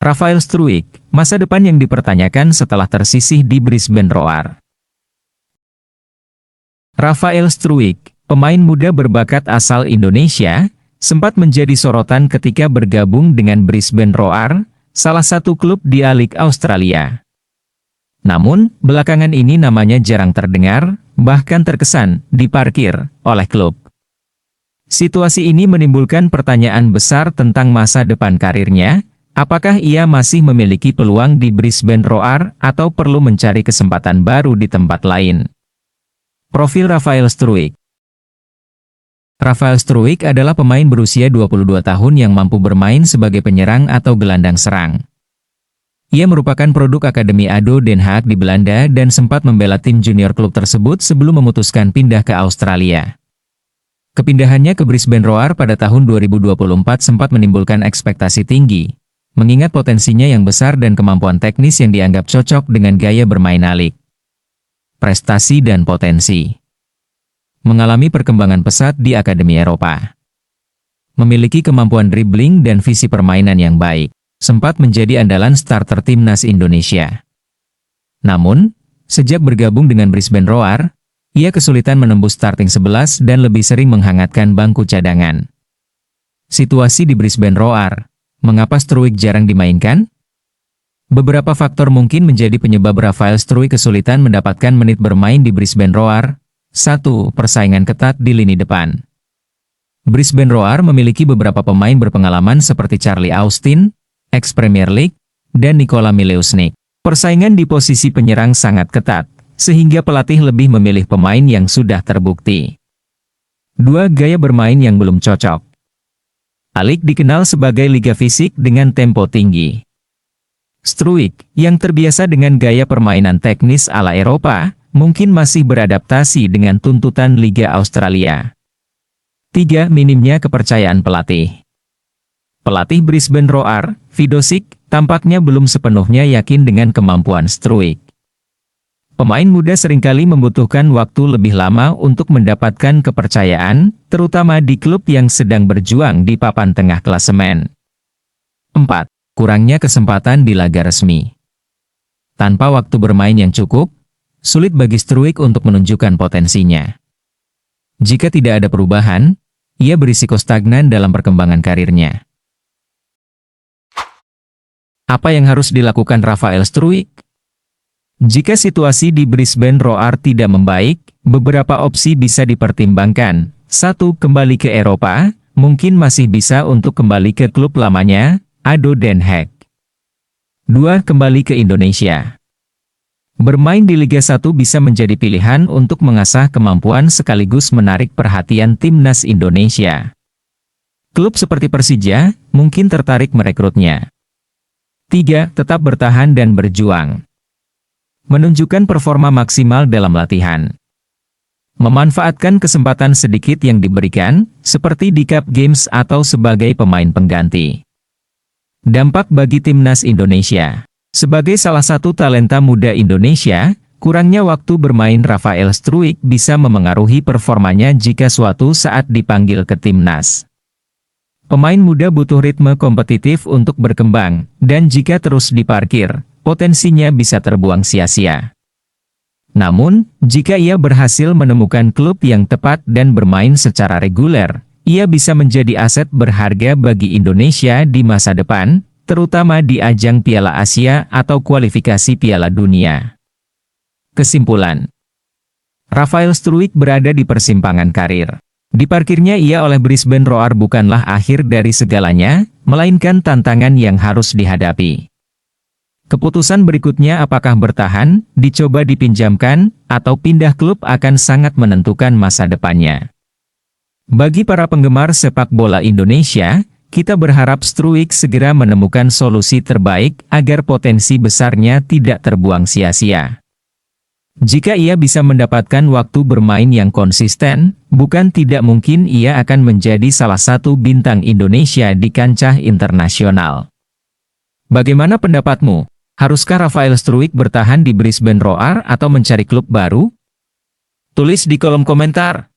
Rafael Struijk, masa depan yang dipertanyakan setelah tersisih di Brisbane Roar. Rafael Struijk, pemain muda berbakat asal Indonesia, sempat menjadi sorotan ketika bergabung dengan Brisbane Roar, salah satu klub di A-League Australia. Namun, belakangan ini namanya jarang terdengar, bahkan terkesan diparkir oleh klub. Situasi ini menimbulkan pertanyaan besar tentang masa depan karirnya. Apakah ia masih memiliki peluang di Brisbane Roar atau perlu mencari kesempatan baru di tempat lain? Profil Rafael Struijk. Rafael Struijk adalah pemain berusia 22 tahun yang mampu bermain sebagai penyerang atau gelandang serang. Ia merupakan produk Akademi ADO Den Haag di Belanda dan sempat membela tim junior klub tersebut sebelum memutuskan pindah ke Australia. Kepindahannya ke Brisbane Roar pada tahun 2024 sempat menimbulkan ekspektasi tinggi, mengingat potensinya yang besar dan kemampuan teknis yang dianggap cocok dengan gaya bermain A-League. Prestasi dan potensi. Mengalami perkembangan pesat di Akademi Eropa. Memiliki kemampuan dribbling dan visi permainan yang baik, sempat menjadi andalan starter timnas Indonesia. Namun, sejak bergabung dengan Brisbane Roar, ia kesulitan menembus starting 11 dan lebih sering menghangatkan bangku cadangan. Situasi di Brisbane Roar. Mengapa Struijk jarang dimainkan? Beberapa faktor mungkin menjadi penyebab Rafael Struijk kesulitan mendapatkan menit bermain di Brisbane Roar. 1. Persaingan ketat di lini depan. Brisbane Roar memiliki beberapa pemain berpengalaman seperti Charlie Austin, ex-Premier League, dan Nikola Mileusnik. Persaingan di posisi penyerang sangat ketat, sehingga pelatih lebih memilih pemain yang sudah terbukti. 2. Gaya bermain yang belum cocok. A-League dikenal sebagai liga fisik dengan tempo tinggi. Struijk, yang terbiasa dengan gaya permainan teknis ala Eropa, mungkin masih beradaptasi dengan tuntutan Liga Australia. 3. Minimnya kepercayaan pelatih. Pelatih Brisbane Roar, Vidosic, tampaknya belum sepenuhnya yakin dengan kemampuan Struijk. Pemain muda seringkali membutuhkan waktu lebih lama untuk mendapatkan kepercayaan, terutama di klub yang sedang berjuang di papan tengah klasemen. 4. Kurangnya kesempatan di laga resmi. Tanpa waktu bermain yang cukup, sulit bagi Struijk untuk menunjukkan potensinya. Jika tidak ada perubahan, ia berisiko stagnan dalam perkembangan karirnya. Apa yang harus dilakukan Rafael Struijk? Jika situasi di Brisbane Roar tidak membaik, beberapa opsi bisa dipertimbangkan. 1. Kembali ke Eropa, mungkin masih bisa untuk kembali ke klub lamanya, ADO Den Haag. 2. Kembali ke Indonesia. Bermain di Liga 1 bisa menjadi pilihan untuk mengasah kemampuan sekaligus menarik perhatian timnas Indonesia. Klub seperti Persija mungkin tertarik merekrutnya. 3. Tetap bertahan dan berjuang. Menunjukkan performa maksimal dalam latihan. Memanfaatkan kesempatan sedikit yang diberikan, seperti di Cup Games atau sebagai pemain pengganti. Dampak bagi timnas Indonesia. Sebagai salah satu talenta muda Indonesia, kurangnya waktu bermain Rafael Struijk bisa memengaruhi performanya jika suatu saat dipanggil ke timnas. Pemain muda butuh ritme kompetitif untuk berkembang, dan jika terus diparkir, potensinya bisa terbuang sia-sia. Namun, jika ia berhasil menemukan klub yang tepat dan bermain secara reguler, ia bisa menjadi aset berharga bagi Indonesia di masa depan, terutama di ajang Piala Asia atau kualifikasi Piala Dunia. Kesimpulan. Rafael Struijk berada di persimpangan karir. Diparkirnya ia oleh Brisbane Roar bukanlah akhir dari segalanya, melainkan tantangan yang harus dihadapi. Keputusan berikutnya apakah bertahan, dicoba dipinjamkan, atau pindah klub akan sangat menentukan masa depannya. Bagi para penggemar sepak bola Indonesia, kita berharap Struijk segera menemukan solusi terbaik agar potensi besarnya tidak terbuang sia-sia. Jika ia bisa mendapatkan waktu bermain yang konsisten, bukan tidak mungkin ia akan menjadi salah satu bintang Indonesia di kancah internasional. Bagaimana pendapatmu? Haruskah Rafael Struijk bertahan di Brisbane Roar atau mencari klub baru? Tulis di kolom komentar.